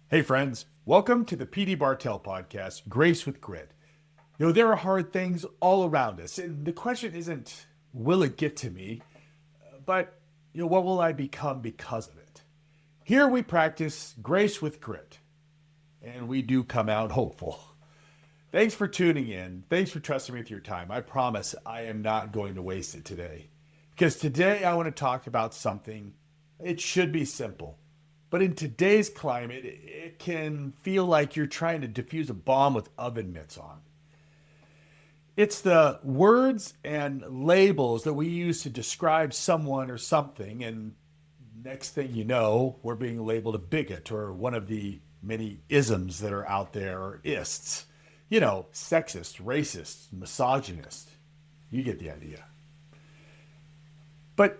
Hey friends, welcome to the PDBartel Podcast, Grace with Grit. There are hard things all around us, and the question isn't, will it get to me, but, what will I become because of it? Here we practice grace with grit, and we do come out hopeful. Thanks for tuning in. Thanks for trusting me with your time. I promise I am not going to waste it today. Because today I want to talk about something, it should be simple. But in today's climate, it can feel like you're trying to defuse a bomb with oven mitts on. It's the words and labels that we use to describe someone or something, and next thing you know, we're being labeled a bigot or one of the many isms that are out there, or ists. Sexist, racist, misogynist. You get the idea. But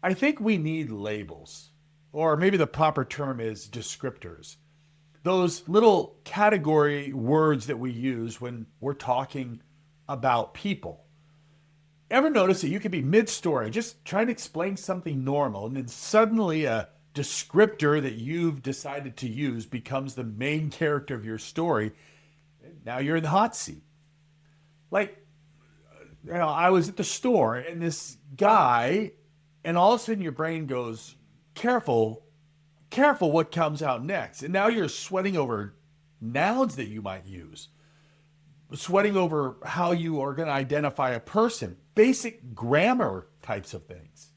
I think we need labels. Or maybe the proper term is descriptors. Those little category words that we use when we're talking about people. Ever notice that you could be mid-story just trying to explain something normal, and then suddenly a descriptor that you've decided to use becomes the main character of your story? Now you're in the hot seat. I was at the store and this guy, and all of a sudden your brain goes, careful what comes out next. And now you're sweating over nouns that you might use, sweating over how you are going to identify a person, basic grammar types of things.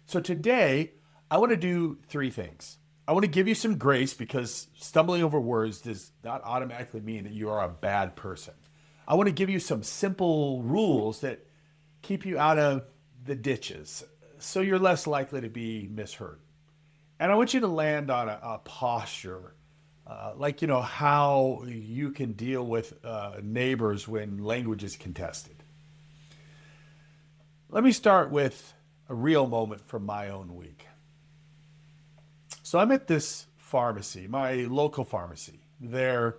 So today, I want to do three things. I want to give you some grace because stumbling over words does not automatically mean that you are a bad person. I want to give you some simple rules that keep you out of the ditches so you're less likely to be misheard. And I want you to land on a posture, how you can deal with neighbors when language is contested. Let me start with a real moment from my own week. So I'm at this pharmacy, my local pharmacy. There,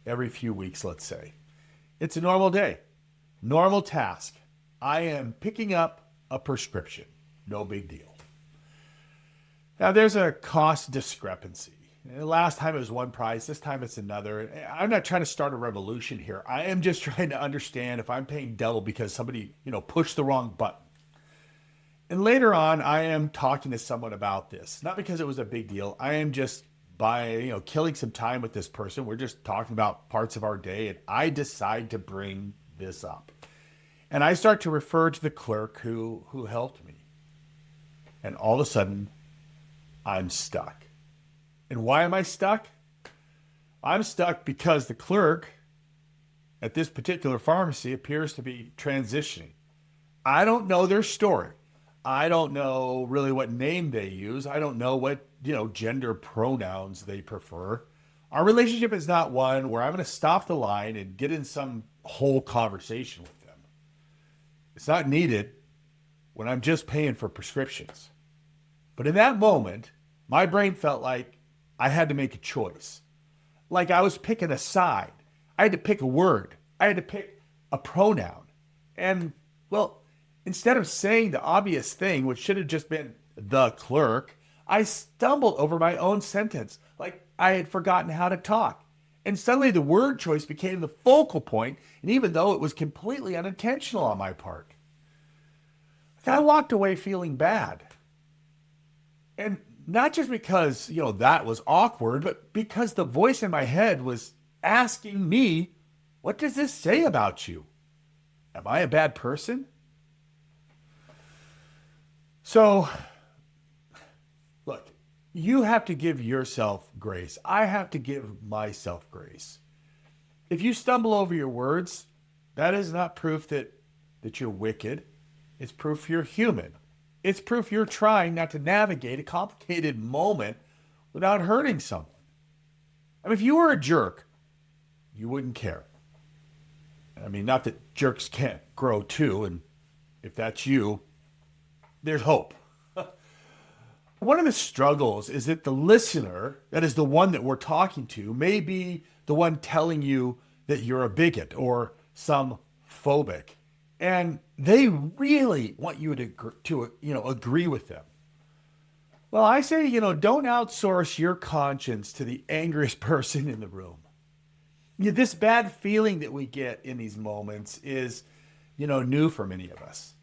every few weeks, let's say. It's a normal day, normal task. I am picking up a prescription. No big deal. Now, there's a cost discrepancy. Last time it was one price, this time it's another. I'm not trying to start a revolution here. I am just trying to understand if I'm paying double because somebody, pushed the wrong button. And later on, I am talking to someone about this. Not because it was a big deal. I am just killing some time with this person. We're just talking about parts of our day, and I decide to bring this up. And I start to refer to the clerk who helped me. And all of a sudden, I'm stuck. And why am I stuck? I'm stuck because the clerk at this particular pharmacy appears to be transitioning. I don't know their story. I don't know really what name they use. I don't know what, gender pronouns they prefer. Our relationship is not one where I'm going to stop the line and get in some whole conversation with them. It's not needed when I'm just paying for prescriptions. But in that moment, my brain felt like I had to make a choice. Like I was picking a side. I had to pick a word. I had to pick a pronoun. And, instead of saying the obvious thing, which should have just been the clerk, I stumbled over my own sentence, like I had forgotten how to talk. And suddenly the word choice became the focal point, and even though it was completely unintentional on my part, I walked away feeling bad. And not just because, that was awkward, but because the voice in my head was asking me, what does this say about you? Am I a bad person? So, look, you have to give yourself grace. I have to give myself grace. If you stumble over your words, that is not proof that you're wicked. It's proof you're human. It's proof you're trying not to navigate a complicated moment without hurting someone. If you were a jerk, you wouldn't care. Not that jerks can't grow too, and if that's you, there's hope. One of the struggles is that the listener, that is the one that we're talking to, may be the one telling you that you're a bigot or some phobic. And they really want you to agree with them. Well, I say, don't outsource your conscience to the angriest person in the room. This bad feeling that we get in these moments is, new for many of us.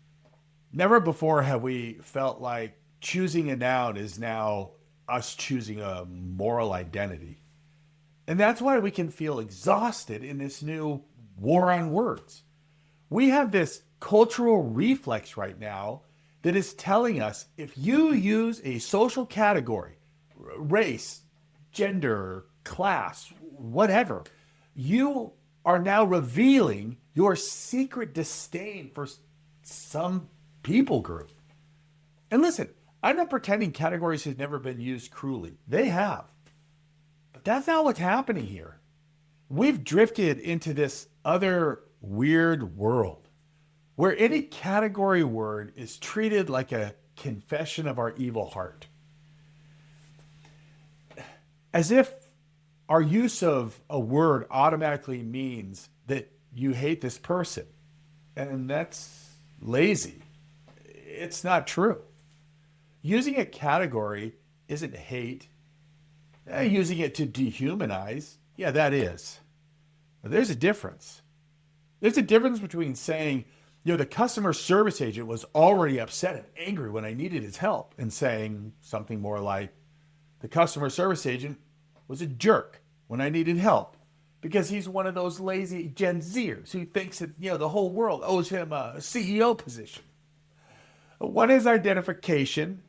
Never before have we felt like choosing a noun is now us choosing a moral identity. And that's why we can feel exhausted in this new war on words. We have this cultural reflex right now that is telling us if you use a social category, race, gender, class, whatever, you are now revealing your secret disdain for some people group. And listen, I'm not pretending categories have never been used cruelly. They have. But that's not what's happening here. We've drifted into this other weird world where any category word is treated like a confession of our evil heart. As if our use of a word automatically means that you hate this person. And that's lazy. It's not true. Using a category isn't hate. Using it to dehumanize, yeah, that is. But there's a difference. There's a difference between saying, the customer service agent was already upset and angry when I needed his help, and saying something more like, the customer service agent was a jerk when I needed help because he's one of those lazy Gen Zers who thinks that, the whole world owes him a CEO position. One is identification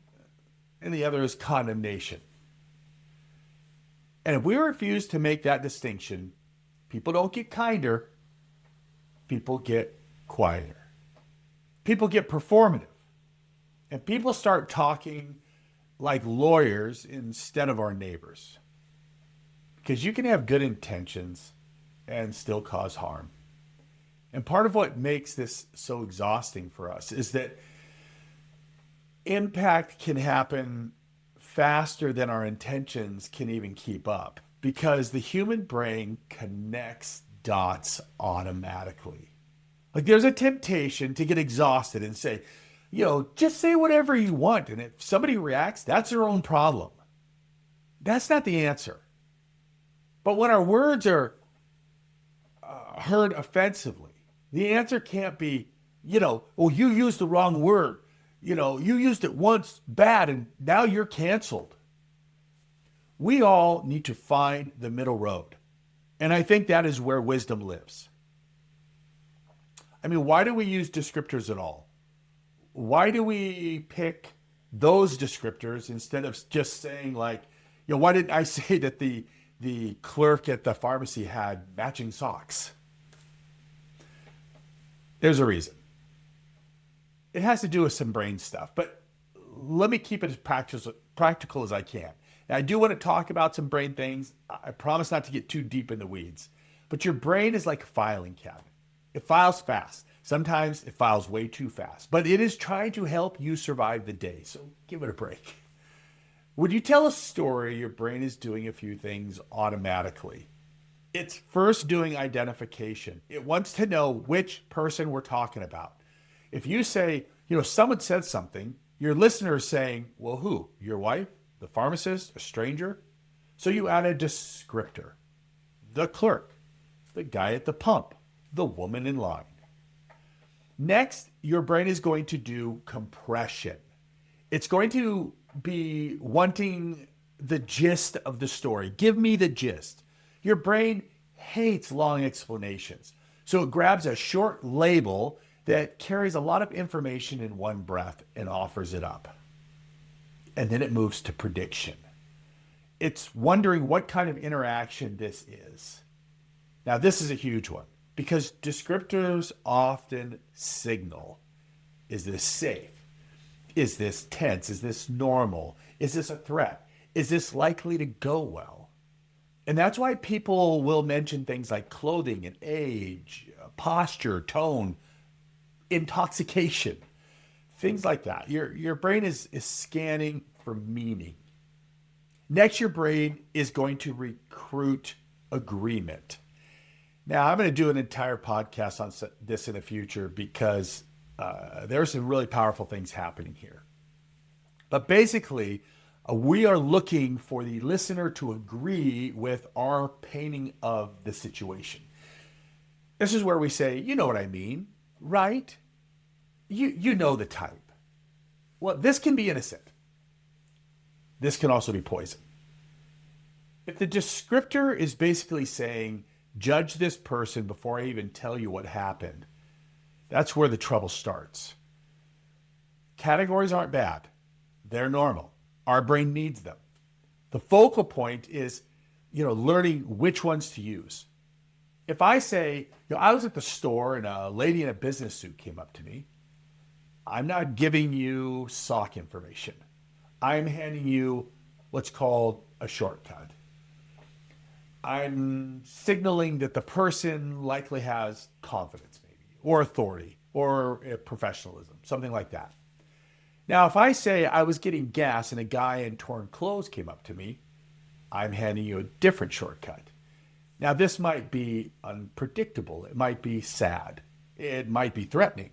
and the other is condemnation. And if we refuse to make that distinction, people don't get kinder, people get quieter. People get performative. And people start talking like lawyers instead of our neighbors. Because you can have good intentions and still cause harm. And part of what makes this so exhausting for us is that impact can happen faster than our intentions can even keep up. Because the human brain connects dots automatically. Like there's a temptation to get exhausted and say, just say whatever you want. And if somebody reacts, that's their own problem. That's not the answer. But when our words are heard offensively, the answer can't be, you used the wrong word. You used it once bad and now you're canceled. We all need to find the middle road. And I think that is where wisdom lives. Why do we use descriptors at all? Why do we pick those descriptors instead of just saying why didn't I say that the clerk at the pharmacy had matching socks? There's a reason. It has to do with some brain stuff, but let me keep it as practical as I can. Now, I do want to talk about some brain things. I promise not to get too deep in the weeds, but your brain is like a filing cabinet. It files fast. Sometimes it files way too fast, but it is trying to help you survive the day. So give it a break. When you tell a story, your brain is doing a few things automatically. It's first doing identification. It wants to know which person we're talking about. If you say, someone said something, your listener is saying, well, who? Your wife? The pharmacist? A stranger? So you add a descriptor. The clerk. The guy at the pump. The woman in line. Next, your brain is going to do compression. It's going to be wanting the gist of the story. Give me the gist. Your brain hates long explanations. So it grabs a short label that carries a lot of information in one breath and offers it up. And then it moves to prediction. It's wondering what kind of interaction this is. Now, this is a huge one because descriptors often signal, is this safe? Is this tense? Is this normal? Is this a threat? Is this likely to go well? And that's why people will mention things like clothing and age, posture, tone, intoxication, things like that. Your brain is scanning for meaning. Next, your brain is going to recruit agreement. Now, I'm going to do an entire podcast on this in the future because there are some really powerful things happening here. But basically, We are looking for the listener to agree with our painting of the situation. This is where we say, you know what I mean, right? You know the type. Well, this can be innocent. This can also be poison. If the descriptor is basically saying, judge this person before I even tell you what happened, that's where the trouble starts. Categories aren't bad. They're normal. Our brain needs them. The focal point is, learning which ones to use. If I say, I was at the store and a lady in a business suit came up to me, I'm not giving you sock information. I'm handing you what's called a shortcut. I'm signaling that the person likely has confidence, maybe, or authority, or professionalism, something like that. Now, if I say I was getting gas and a guy in torn clothes came up to me, I'm handing you a different shortcut. Now, this might be unpredictable. It might be sad. It might be threatening.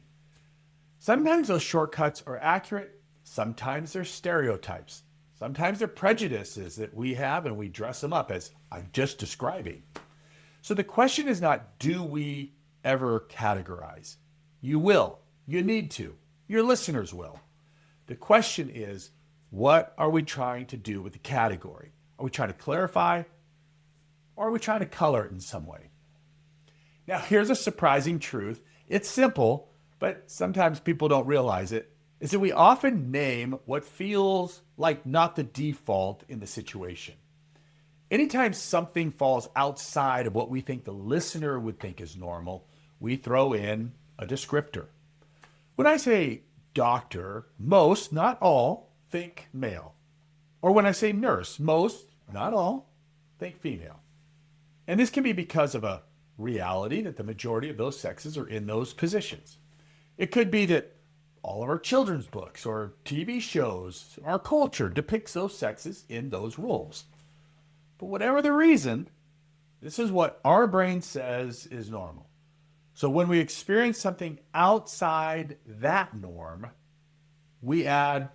Sometimes those shortcuts are accurate. Sometimes they're stereotypes. Sometimes they're prejudices that we have and we dress them up as I'm just describing. So the question is not, do we ever categorize? You will. You need to. Your listeners will. The question is, what are we trying to do with the category? Are we trying to clarify, or are we trying to color it in some way? Now, here's a surprising truth. It's simple, but sometimes people don't realize it, is that we often name what feels like not the default in the situation. Anytime something falls outside of what we think the listener would think is normal, we throw in a descriptor. When I say doctor, most, not all, think male. Or when I say nurse, most, not all, think female. And this can be because of a reality that the majority of those sexes are in those positions. It could be that all of our children's books or TV shows, our culture depicts those sexes in those roles. But whatever the reason, this is what our brain says is normal. So when we experience something outside that norm, we add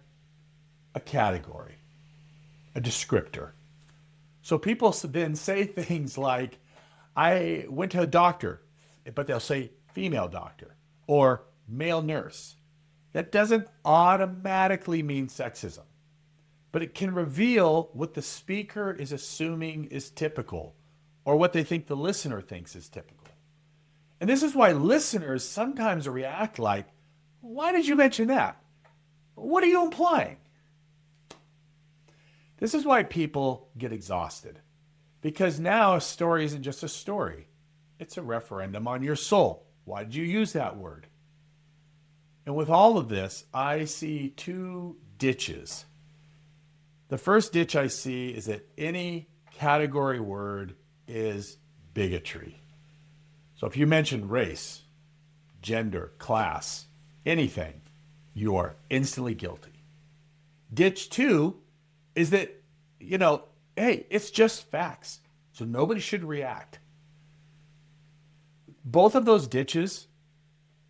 a category, a descriptor. So people then say things like, I went to a doctor, but they'll say female doctor or male nurse. That doesn't automatically mean sexism, but it can reveal what the speaker is assuming is typical or what they think the listener thinks is typical. And this is why listeners sometimes react like, why did you mention that? What are you implying? This is why people get exhausted, because now a story isn't just a story. It's a referendum on your soul. Why did you use that word? And with all of this, I see two ditches. The first ditch I see is that any category word is bigotry. So if you mention race, gender, class, anything, you are instantly guilty. Ditch two is that, hey, it's just facts. So nobody should react. Both of those ditches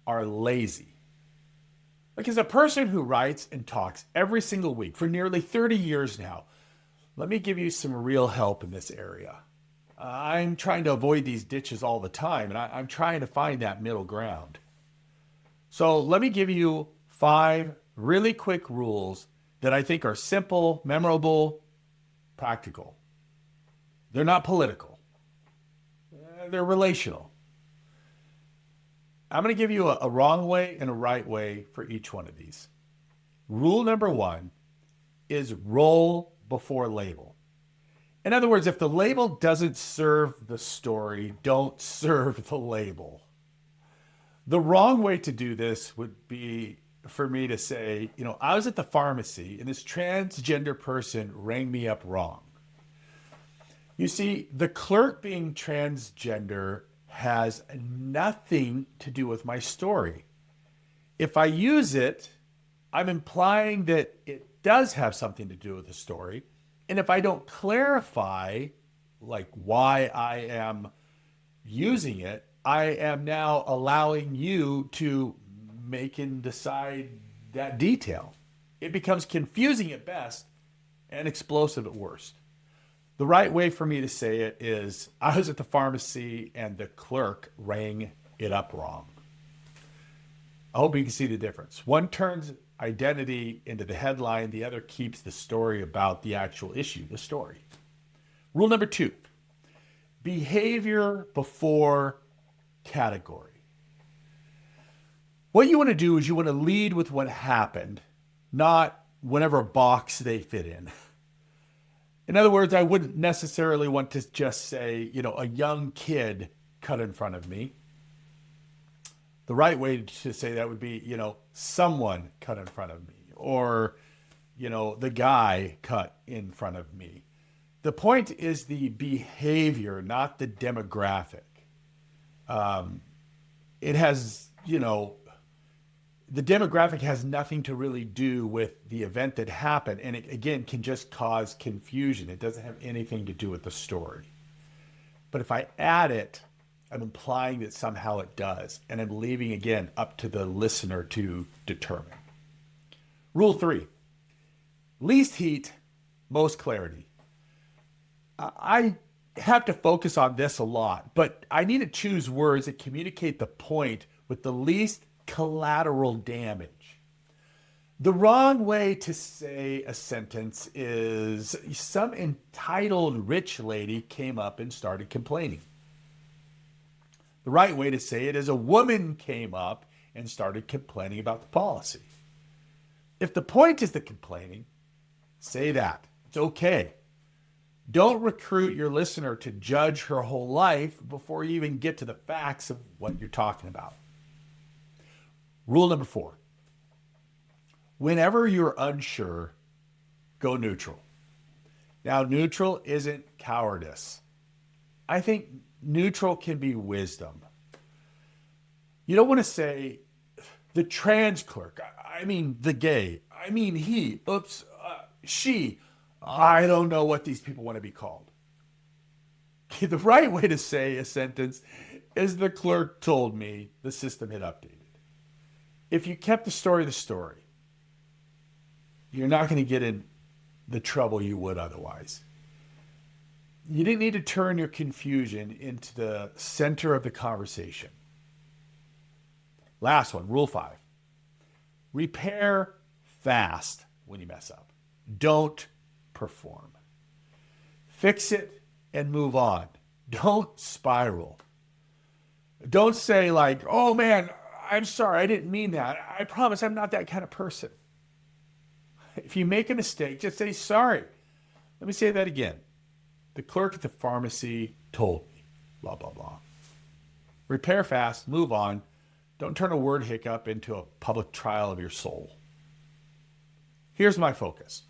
are lazy. Like, as a person who writes and talks every single week for nearly 30 years now, let me give you some real help in this area. I'm trying to avoid these ditches all the time, and I'm trying to find that middle ground. So let me give you 5 really quick rules that I think are simple, memorable, practical. They're not political. They're relational. I'm going to give you a wrong way and a right way for each one of these. Rule number 1 is roll before label. In other words, if the label doesn't serve the story, don't serve the label. The wrong way to do this would be for me to say, I was at the pharmacy and this transgender person rang me up wrong. You see, the clerk being transgender has nothing to do with my story. If I use it, I'm implying that it does have something to do with the story. And if I don't clarify, like, why I am using it, I am now allowing you to make and decide that detail. It becomes confusing at best and explosive at worst. The right way for me to say it is, I was at the pharmacy and the clerk rang it up wrong. I hope you can see the difference. One turns identity into the headline, the other keeps the story about the actual issue, the story. Rule number 2, behavior before category. What you want to do is you want to lead with what happened, not whatever box they fit in. In other words, I wouldn't necessarily want to just say, a young kid cut in front of me. The right way to say that would be, someone cut in front of me, or, the guy cut in front of me. The point is the behavior, not the demographic. It has, the demographic has nothing to really do with the event that happened. And it, again, can just cause confusion. It doesn't have anything to do with the story. But if I add it, I'm implying that somehow it does. And I'm leaving, again, up to the listener to determine. Rule 3, least heat, most clarity. I have to focus on this a lot, but I need to choose words that communicate the point with the least collateral damage. The wrong way to say a sentence is, some entitled rich lady came up and started complaining. The right way to say it is, a woman came up and started complaining about the policy. If the point is the complaining, say that. It's okay. Don't recruit your listener to judge her whole life before you even get to the facts of what you're talking about. Rule number 4, whenever you're unsure, go neutral. Now, neutral isn't cowardice. I think neutral can be wisdom. You don't want to say the trans clerk, I mean the gay, I mean he, she. I don't know what these people want to be called. The right way to say a sentence is, the clerk told me the system had updated. If you kept the story, you're not going to get in the trouble you would otherwise. You didn't need to turn your confusion into the center of the conversation. Last one, rule 5. Repair fast when you mess up. Don't perform. Fix it and move on. Don't spiral. Don't say like, oh man, I'm sorry, I didn't mean that. I promise I'm not that kind of person. If you make a mistake, just say sorry. Let me say that again. The clerk at the pharmacy told me, blah, blah, blah. Repair fast, move on. Don't turn a word hiccup into a public trial of your soul. Here's my focus.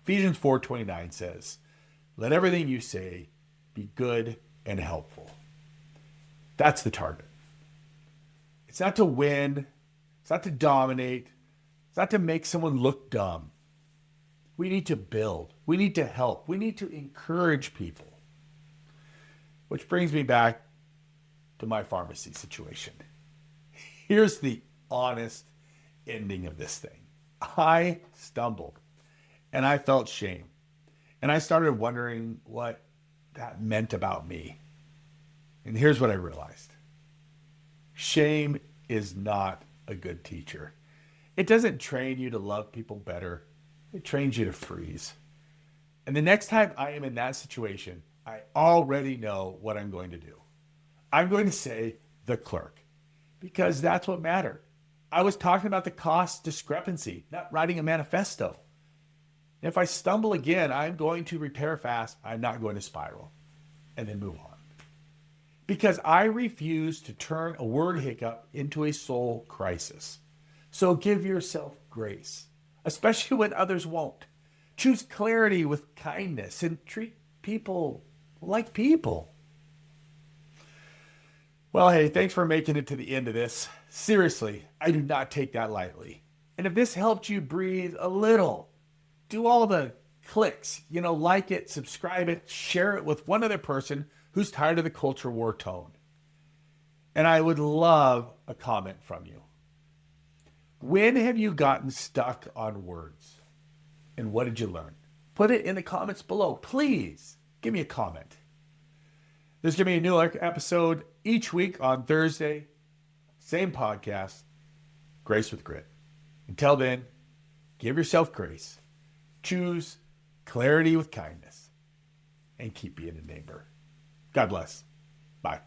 Ephesians 4:29 says, let everything you say be good and helpful. That's the target. It's not to win. It's not to dominate. It's not to make someone look dumb. We need to build. We need to help. We need to encourage people. Which brings me back to my pharmacy situation. Here's the honest ending of this thing. I stumbled and I felt shame. And I started wondering what that meant about me. And here's what I realized. Shame is not a good teacher. It doesn't train you to love people better. It trains you to freeze. And the next time I am in that situation, I already know what I'm going to do. I'm going to say the clerk, because that's what mattered. I was talking about the cost discrepancy, not writing a manifesto. If I stumble again, I'm going to repair fast. I'm not going to spiral and then move on. Because I refuse to turn a word hiccup into a soul crisis. So give yourself grace, especially when others won't. Choose clarity with kindness and treat people like people. Well, hey, thanks for making it to the end of this. Seriously, I do not take that lightly. And if this helped you breathe a little, do all the clicks, like it, subscribe it, share it with one other person who's tired of the culture war tone. And I would love a comment from you. When have you gotten stuck on words? And what did you learn? Put it in the comments below. Please give me a comment. There's going to be a new episode each week on Thursday. Same podcast, Grace with Grit. Until then, give yourself grace. Choose clarity with kindness. And keep being a neighbor. God bless. Bye.